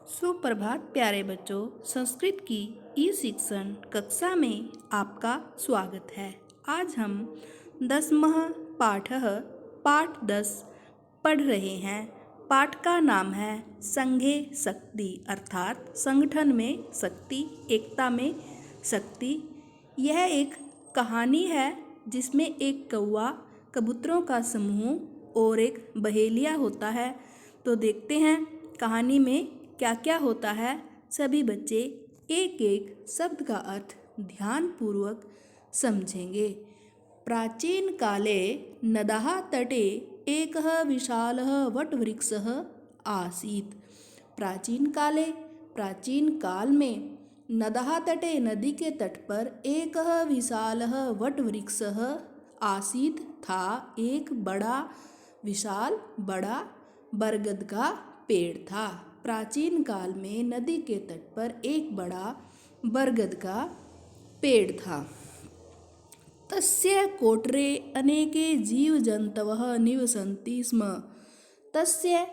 सुप्रभात प्यारे बच्चों। संस्कृत की ई शिक्षण कक्षा में आपका स्वागत है। आज हम 10वां पाठ 10 पढ़ रहे हैं। पाठ का नाम है संघे शक्ति, अर्थात संगठन में शक्ति, एकता में शक्ति। यह एक कहानी है जिसमें एक कौवा, कबूतरों का समूह और एक बहेलिया होता है। तो देखते हैं कहानी में क्या क्या होता है। सभी बच्चे एक एक शब्द का अर्थ ध्यानपूर्वक समझेंगे। प्राचीन काले नदः तटे एकः विशालः वटवृक्षः आसीत्। प्राचीन काल में नदः तटे नदी के तट पर एकः विशालः वटवृक्षः आसीत् था। एक विशाल बड़ा बरगद का पेड़ था। प्राचीन काल में नदी के तट पर एक बड़ा बरगद का पेड़ था। तस्य कोटरे अनेके जीवजन्तवः निवसन्ति स्म। तस्य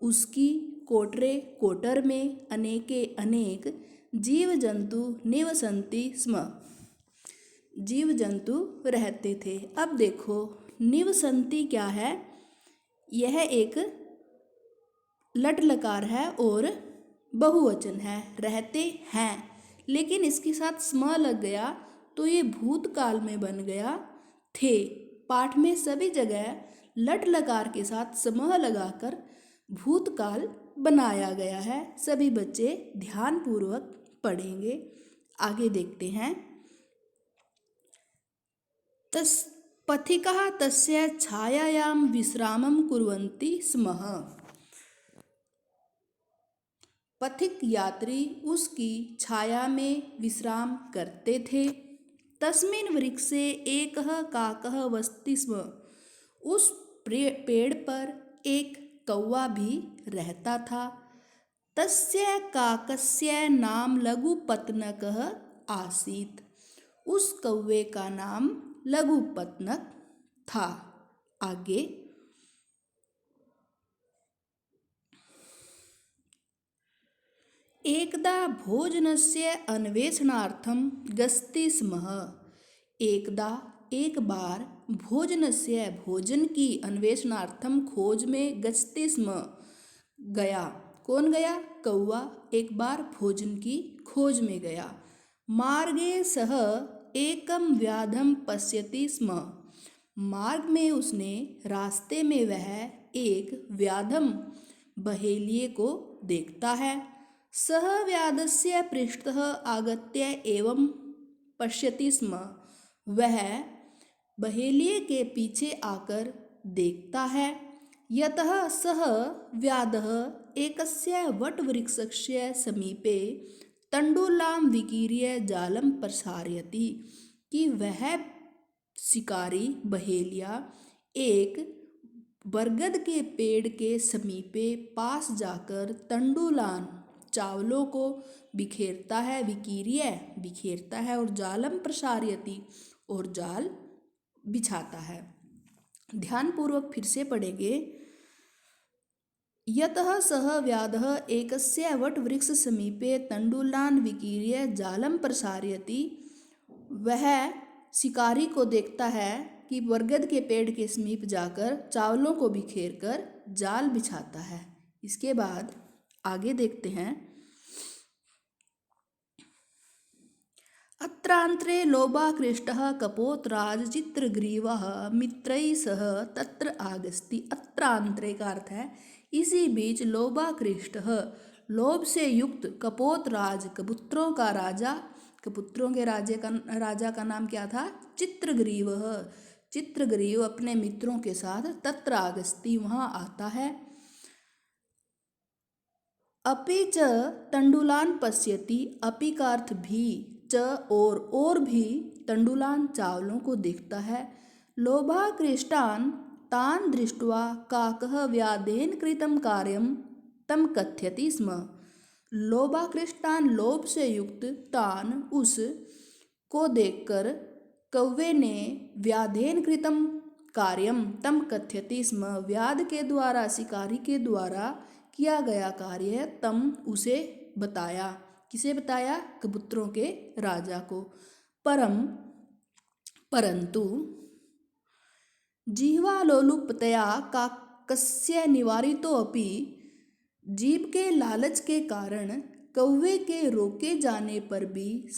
उसकी कोटर में अनेक जीव जंतु निवसन्ति स्म, जीव जंतु रहते थे। अब देखो निवसन्ति क्या है। यह एक लट लकार है और बहुवचन है, रहते हैं, लेकिन इसके साथ स्म लग गया तो ये भूतकाल में बन गया थे। पाठ में सभी जगह लट लकार के साथ स्म लगाकर भूतकाल बनाया गया है। सभी बच्चे ध्यानपूर्वक पढ़ेंगे। आगे देखते हैं। पथिकः तस्य छायायां विश्रामं कुर्वन्ति स्म। पथिक यात्री उसकी छाया में विश्राम करते थे। तस्मिन् वृक्षे एकः काकः वसति स्म। उस पेड़ पर एक कौवा भी रहता था। तस्य काकस्य नाम लघुपत्नकः आसीत्। उस कौवे का नाम लघुपत्नक था। आगे एकदा भोजनस्य अन्वेषणार्थं गच्छति स्म। एक बार भोजन की अन्वेषणार्थम खोज में गच्छति स्म। गया। कौन गया? कौवा एक बार भोजन की खोज में गया। मार्गे सह एकम व्याधम पश्यति स्म। मार्ग में उसने रास्ते में वह एक व्याधम बहेलिये को देखता है। सह व्याधस्य पृष्ठतः आगत्य एवं पश्यति स्म। वह बहेलिये के पीछे आकर देखता है। यतः सह व्याधः एकस्य वटवृक्षस्य समीपे तण्डुलां विकीर्य जालं प्रसारयति। कि वह शिकारी बहेलिया एक बरगद के पेड़ के समीपे पास जाकर तण्डुलान चावलों को बिखेरता है। विकीर्य बिखेरता है और जालम प्रसारयति और जाल बिछाता है। ध्यानपूर्वक फिर से पढ़ेंगे। यतः सह व्याधः एकस्य वटवृक्ष समीपे तण्डुलान विकीर्य जालम प्रसारयति। वह शिकारी को देखता है कि बरगद के पेड़ के समीप जाकर चावलों को बिखेर कर जाल बिछाता है। इसके बाद आगे देखते हैं। अत्रांतरे लोभाकृष्टः कपोतराज चित्रग्रीवः मित्रैः सह तत्र आगस्ति। अत्रांतरे का अर्थ है इसी बीच लोभाकृष्टः लोभ से युक्त कपोतराज कबूतरों का राजा, कबूतरों के राजा का नाम क्या था? चित्रग्रीवः। चित्रग्रीव अपने मित्रों के साथ तत्र आगस्ति वहाँ आता है। अपि च तण्डुलान पश्यति। अपि का अर्थ भी, च और भी तण्डुलान चावलों को देखता है। लोभाकृष्टान तान दृष्ट्वा काकः व्याधेन कृतं कार्यं तम कथयति स्म। लोभाकृष्टान लोभ से युक्त तान उस को देखकर कौवे ने व्याधेन कृतं कार्यम तम कथयति स्म। व्याध के द्वारा, शिकारी के द्वारा किया गया कार्य तम उसे बताया। किसे बताया? कबूतरों के राजा को। परंतु जिह्वालोलुपतया काकस्य निवारितोऽपि, जीभ के लालच के कारण कौवे के रोके जाने पर भी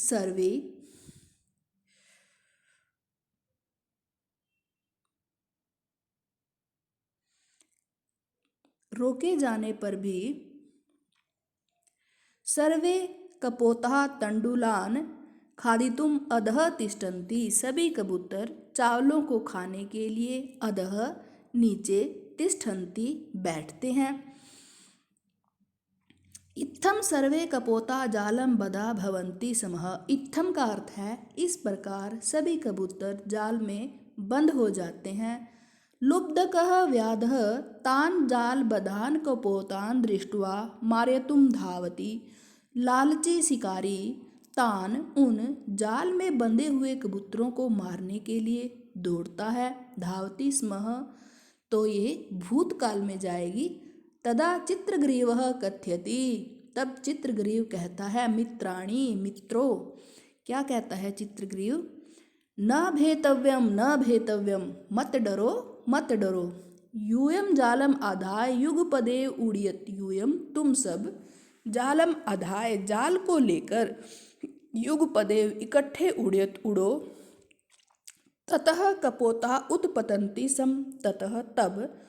सर्वे कपोतः तंडुलान खादितुम अधः तिष्ठन्ति। सभी कबूतर चावलों को खाने के लिए अधः नीचे तिष्ठन्ति बैठते हैं। इत्थम सर्वे कपोता जालम बधा भवन्ति समः। इत्थम का अर्थ है इस प्रकार सभी कबूतर जाल में बंद हो जाते हैं। लुब्धकः व्याधः तान जाल बधान कपोतान दृष्ट्वा मारयितुम धावति। लालची शिकारी तान उन जाल में बंधे हुए कबूतरों को मारने के लिए दौड़ता है। धावति स्मः तो ये भूतकाल में जाएगी। तदा चित्रग्रीवः कथयति, तब चित्रग्रीव कहता है, मित्राणि मित्रों। क्या कहता है चित्रग्रीव? न भेतव्यम न भेतव्यम, मत डरो मत डरो। यूयम जालम आधाय युगपदे उड़ियत यूयम, तुम सब जालम आधाय जाल को लेकर युगपदे इकट्ठे उड़ियत उड़ो। ततः कपोता उत्पतन्ति सम, ततः तब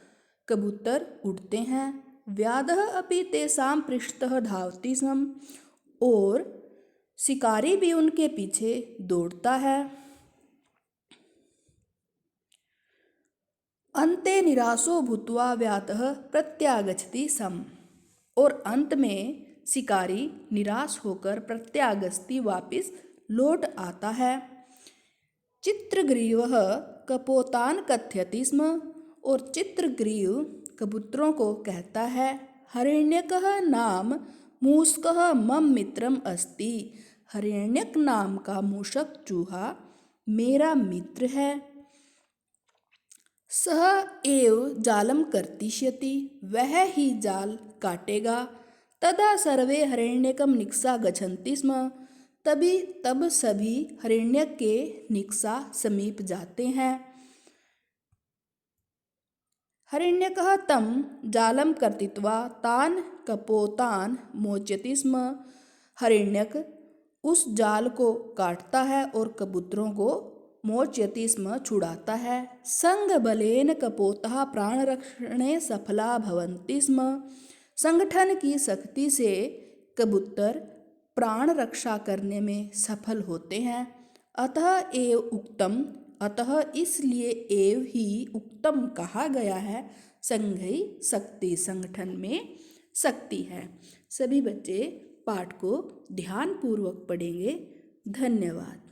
कबूतर उड़ते हैं। व्याधः अपि तेषां पृष्ठतः धावति स्म, और शिकारी भी उनके पीछे दौड़ता है। अन्ते निराशो भूत्वा व्याधः प्रत्यागच्छति स्म, और अंत में शिकारी निराश होकर प्रत्यागच्छति वापिस लौट आता है। चित्रग्रीवः कपोतान कथयति स्म, और चित्रग्रीव कबूतरों को कहता है, हरिण्यकः नाम मूषकः मम मित्रम अस्ति। हरिण्यक नाम का मूषक चूहा मेरा मित्र है। सह एव जालम कर्तिष्यति, वह ही जाल काटेगा। तदा सर्वे हरिण्यकम निक्षा गच्छन्ति स्म, तब सभी हरिण्यक के निक्षा समीप जाते हैं। हरिण्यकः तं जालम कर्तित्वा तान कपोतान मोचयति स्म। हरिण्यक उस जाल को काटता है और कबूतरों को मोचयति स्म, छुड़ाता है। संघबलेन कपोतः प्राणरक्षणे सफला भवन्ति स्म। संगठन की शक्ति से कबूतर प्राण रक्षा करने में सफल होते हैं। अतः एव उक्तम, अतः इसलिए एव ही उक्तम कहा गया है, संघई शक्ति, संगठन में शक्ति है। सभी बच्चे पाठ को ध्यानपूर्वक पढ़ेंगे। धन्यवाद।